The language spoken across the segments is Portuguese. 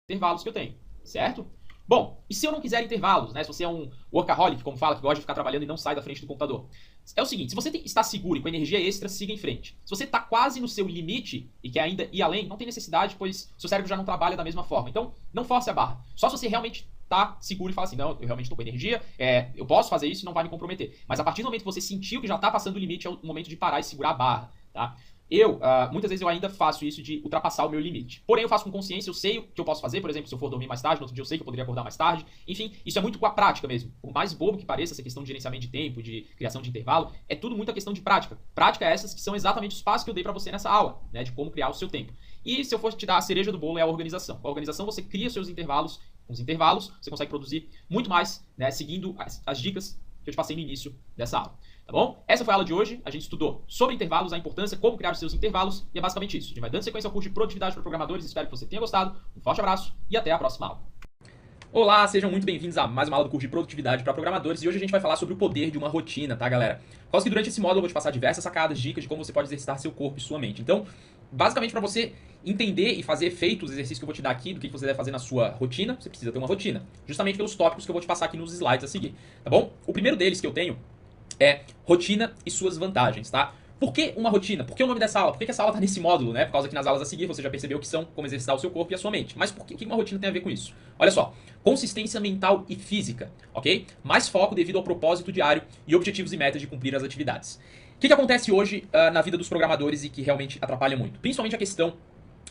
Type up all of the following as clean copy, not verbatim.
intervalos que eu tenho, certo? Bom, e se eu não quiser intervalos, né? Se você é um workaholic, como fala, que gosta de ficar trabalhando e não sai da frente do computador. É o seguinte, se você está seguro e com energia extra, siga em frente. Se você está quase no seu limite e quer ainda ir além, não tem necessidade, pois seu cérebro já não trabalha da mesma forma. Então, não force a barra. Só se você realmente tá seguro e fala assim, não, eu realmente estou com energia, eu posso fazer isso e não vai me comprometer. Mas a partir do momento que você sentiu que já está passando o limite, é o momento de parar e segurar a barra, tá? Muitas vezes eu ainda faço isso de ultrapassar o meu limite. Porém, eu faço com consciência, eu sei o que eu posso fazer, por exemplo, se eu for dormir mais tarde, no outro dia eu sei que eu poderia acordar mais tarde. Enfim, isso é muito com a prática mesmo. Por mais bobo que pareça essa questão de gerenciamento de tempo, de criação de intervalo, é tudo muito a questão de prática. Prática é essas que são exatamente os passos que eu dei para você nessa aula, né, de como criar o seu tempo. E se eu for te dar a cereja do bolo é a organização. Com a organização você cria os seus intervalos, com os intervalos você consegue produzir muito mais, né, seguindo as dicas que eu te passei no início dessa aula. Tá bom? Essa foi a aula de hoje. A gente estudou sobre intervalos, a importância, como criar os seus intervalos, e é basicamente isso. A gente vai dando sequência ao curso de produtividade para programadores. Espero que você tenha gostado. Um forte abraço e até a próxima aula. Olá, sejam muito bem-vindos a mais uma aula do curso de produtividade para programadores, e hoje a gente vai falar sobre o poder de uma rotina, tá, galera? Por causa que durante esse módulo eu vou te passar diversas sacadas, dicas de como você pode exercitar seu corpo e sua mente. Então, basicamente, para você entender e fazer efeito os exercícios que eu vou te dar aqui, do que você deve fazer na sua rotina, você precisa ter uma rotina, justamente pelos tópicos que eu vou te passar aqui nos slides a seguir, tá bom? O primeiro deles que eu tenho é rotina e suas vantagens, tá? Por que uma rotina? Por que o nome dessa aula? Por que essa aula está nesse módulo, né? Por causa que nas aulas a seguir você já percebeu que são como exercitar o seu corpo e a sua mente. Mas o que uma rotina tem a ver com isso? Olha só, consistência mental e física, ok? Mais foco devido ao propósito diário e objetivos e metas de cumprir as atividades. O que acontece hoje na vida dos programadores e que realmente atrapalha muito? Principalmente a questão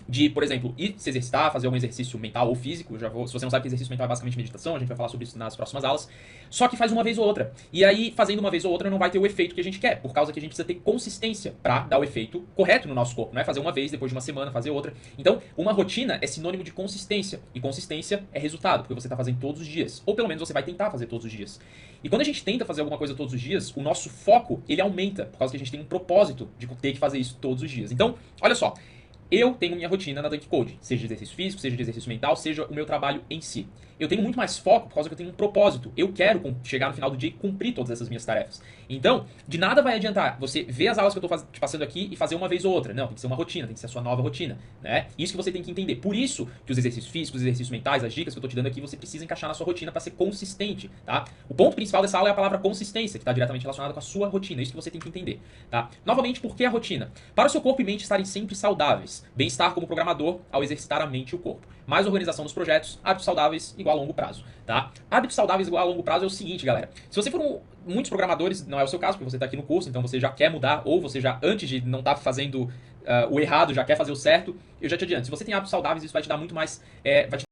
de, por exemplo, ir se exercitar, fazer algum exercício mental ou físico. Se você não sabe que exercício mental é basicamente meditação, a gente vai falar sobre isso nas próximas aulas. Só que faz uma vez ou outra. E aí, fazendo uma vez ou outra, não vai ter o efeito que a gente quer, por causa que a gente precisa ter consistência para dar o efeito correto no nosso corpo. Não é fazer uma vez, depois de uma semana, fazer outra. Então, uma rotina é sinônimo de consistência. E consistência é resultado, porque você está fazendo todos os dias. Ou pelo menos você vai tentar fazer todos os dias. E quando a gente tenta fazer alguma coisa todos os dias, o nosso foco, ele aumenta, por causa que a gente tem um propósito de ter que fazer isso todos os dias. Então, olha só. Eu tenho minha rotina na Dunk Code, seja de exercício físico, seja de exercício mental, seja o meu trabalho em si. Eu tenho muito mais foco por causa que eu tenho um propósito. Eu quero chegar no final do dia e cumprir todas essas minhas tarefas. Então, de nada vai adiantar você ver as aulas que eu estou te passando aqui e fazer uma vez ou outra. Não, tem que ser uma rotina, tem que ser a sua nova rotina, né? Isso que você tem que entender. Por isso que os exercícios físicos, os exercícios mentais, as dicas que eu estou te dando aqui, você precisa encaixar na sua rotina para ser consistente, tá? O ponto principal dessa aula é a palavra consistência, que está diretamente relacionada com a sua rotina. Isso que você tem que entender, tá? Novamente, por que a rotina? Para o seu corpo e mente estarem sempre saudáveis. Bem-estar como programador ao exercitar a mente e o corpo. Mais organização dos projetos, hábitos saudáveis igual a longo prazo, tá? Hábitos saudáveis igual a longo prazo é o seguinte, galera. Se você for muitos programadores, não é o seu caso, porque você está aqui no curso, então você já quer mudar, ou você já, antes de não estar fazendo o errado, já quer fazer o certo, eu já te adianto. Se você tem hábitos saudáveis, isso vai te dar muito mais... vai te